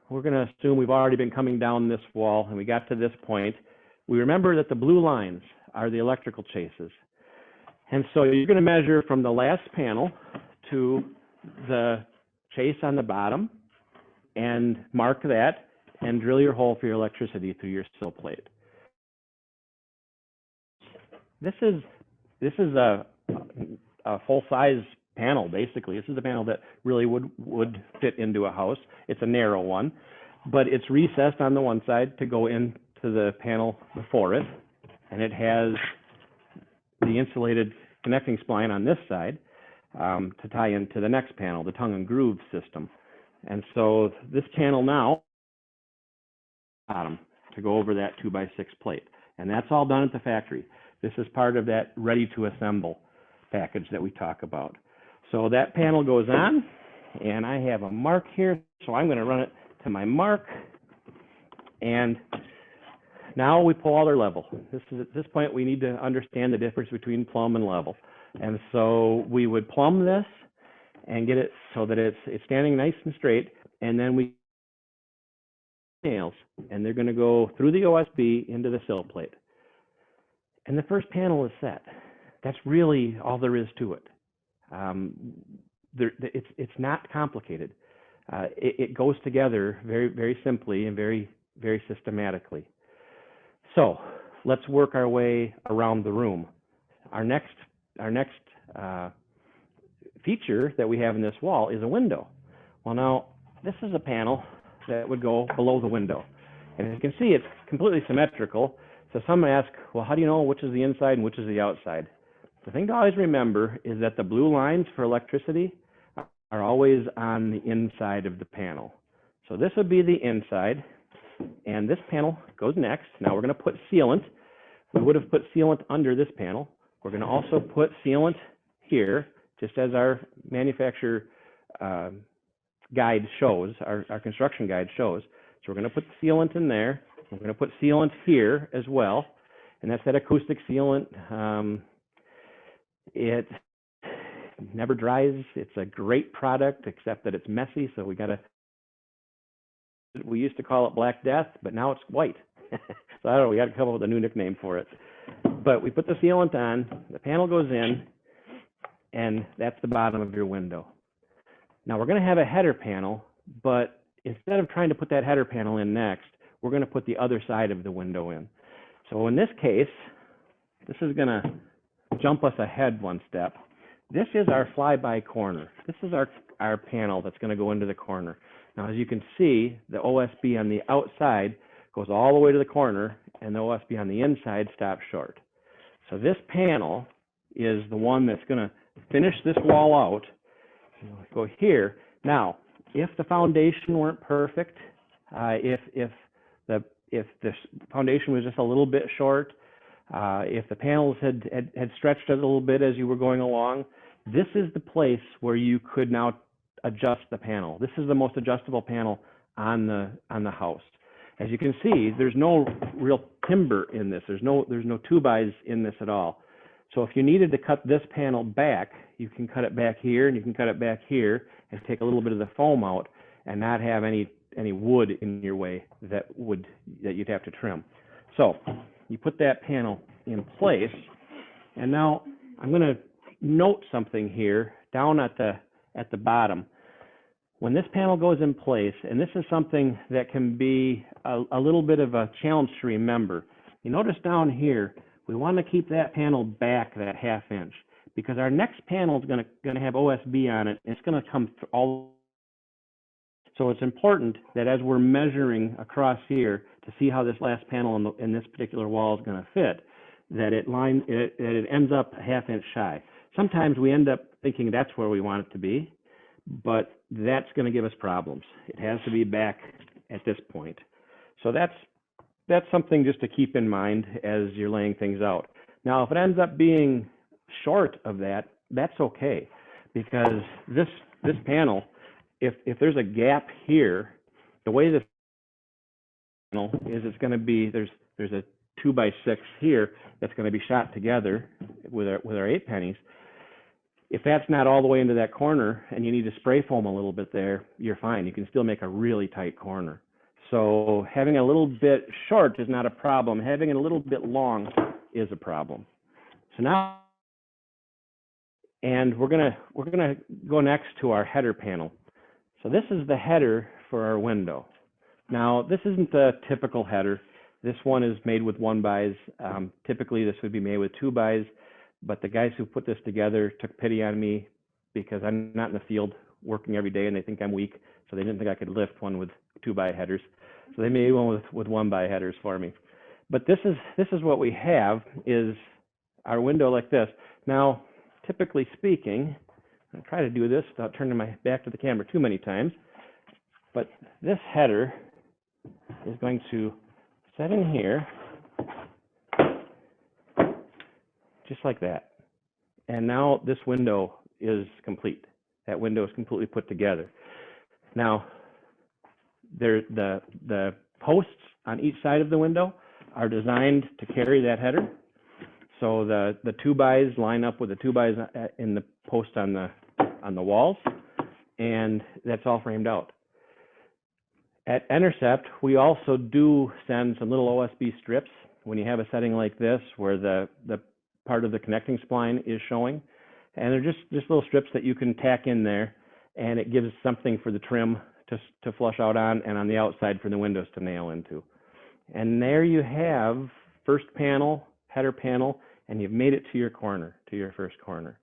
we're going to assume we've already been coming down this wall and we got to this point. We remember that the blue lines are the electrical chases. And so you're going to measure from the last panel to the chase on the bottom and mark that and drill your hole for your electricity through your sill plate. This is a full-size panel, basically. This is a panel that really would fit into a house. It's a narrow one, but it's recessed on the one side to go into the panel before it, and it has the insulated connecting spline on this side to tie into the next panel, the tongue and groove system. And so this panel now, bottom, to go over that 2x6 plate. And that's all done at the factory. This is part of that ready to assemble package that we talk about. So that panel goes on, and I have a mark here, so I'm going to run it to my mark, and now we pull all our level. At this point, we need to understand the difference between plumb and level. And so we would plumb this and get it so that it's standing nice and straight, and then we nails, and they're going to go through the OSB into the sill plate. And the first panel is set. That's really all there is to it. It's not complicated. It goes together very, very simply and very, very systematically. So let's work our way around the room. Our next feature that we have in this wall is a window. Well, now this is a panel that would go below the window, and as you can see, it's completely symmetrical. So some ask, well, how do you know which is the inside and which is the outside? The thing to always remember is that the blue lines for electricity are always on the inside of the panel. So this would be the inside, and this panel goes next. Now we're going to put sealant. We would have put sealant under this panel. We're going to also put sealant here, just as our manufacturer guide shows, our construction guide shows. So we're going to put the sealant in there. We're going to put sealant here as well, and that's that acoustic sealant. It never dries. It's a great product, except that it's messy, so we used to call it Black Death, but now it's white. So I don't know, we got to come up with a new nickname for it. But we put the sealant on, the panel goes in, and that's the bottom of your window. Now we're going to have a header panel, but instead of trying to put that header panel in next, we're going to put the other side of the window in. So in this case, this is going to jump us ahead one step. This is our flyby corner. This is our panel that's going to go into the corner. Now, as you can see, the OSB on the outside goes all the way to the corner, and the OSB on the inside stops short. So this panel is the one that's going to finish this wall out. Go here. Now, if the foundation weren't perfect, if the foundation was just a little bit short, if the panels had stretched a little bit as you were going along, this is the place where you could now adjust the panel. This is the most adjustable panel on the house. As you can see, there's no real timber in this. There's no 2x in this at all. So if you needed to cut this panel back, you can cut it back here, and you can cut it back here, and take a little bit of the foam out, and not have any wood in your way that you'd have to trim. So you put that panel in place, and now I'm going to note something here down at the bottom. When this panel goes in place, and this is something that can be a little bit of a challenge to remember. You notice down here, we want to keep that panel back that ½ inch, because our next panel is going to have OSB on it, and it's going to come all. So it's important that as we're measuring across here to see how this last panel in this particular wall is going to fit, that it ends up a ½ inch shy. Sometimes we end up thinking that's where we want it to be, but that's going to give us problems. It has to be back at this point. So that's something just to keep in mind as you're laying things out. Now, if it ends up being short of that, that's okay, because this panel, if there's a gap here, the way this panel is, it's going to be there's a 2x6 here that's going to be shot together with our 8 pennies. If that's not all the way into that corner and you need to spray foam a little bit there, you're fine. You can still make a really tight corner. So having a little bit short is not a problem. Having it a little bit long is a problem. So now, and we're gonna go next to our header panel. So this is the header for our window. Now this isn't the typical header. This one is made with 1-bys. Typically this would be made with 2-bys, but the guys who put this together took pity on me because I'm not in the field working every day and they think I'm weak, so they didn't think I could lift one with 2-by headers. So they made one with 1-by headers for me. But this is what we have, is our window like this. Now, typically speaking, I'll try to do this without turning my back to the camera too many times, but this header is going to set in here just like that. And now this window is complete. That window is completely put together. Now, the posts on each side of the window are designed to carry that header. So the 2-bys line up with the 2-bys in the post on the walls, and that's all framed out. At Intercept, we also do send some little OSB strips when you have a setting like this where the part of the connecting spline is showing. And they're just little strips that you can tack in there, and it gives something for the trim to flush out on, and on the outside for the windows to nail into. And there you have first panel, header panel, and you've made it to your corner, to your first corner.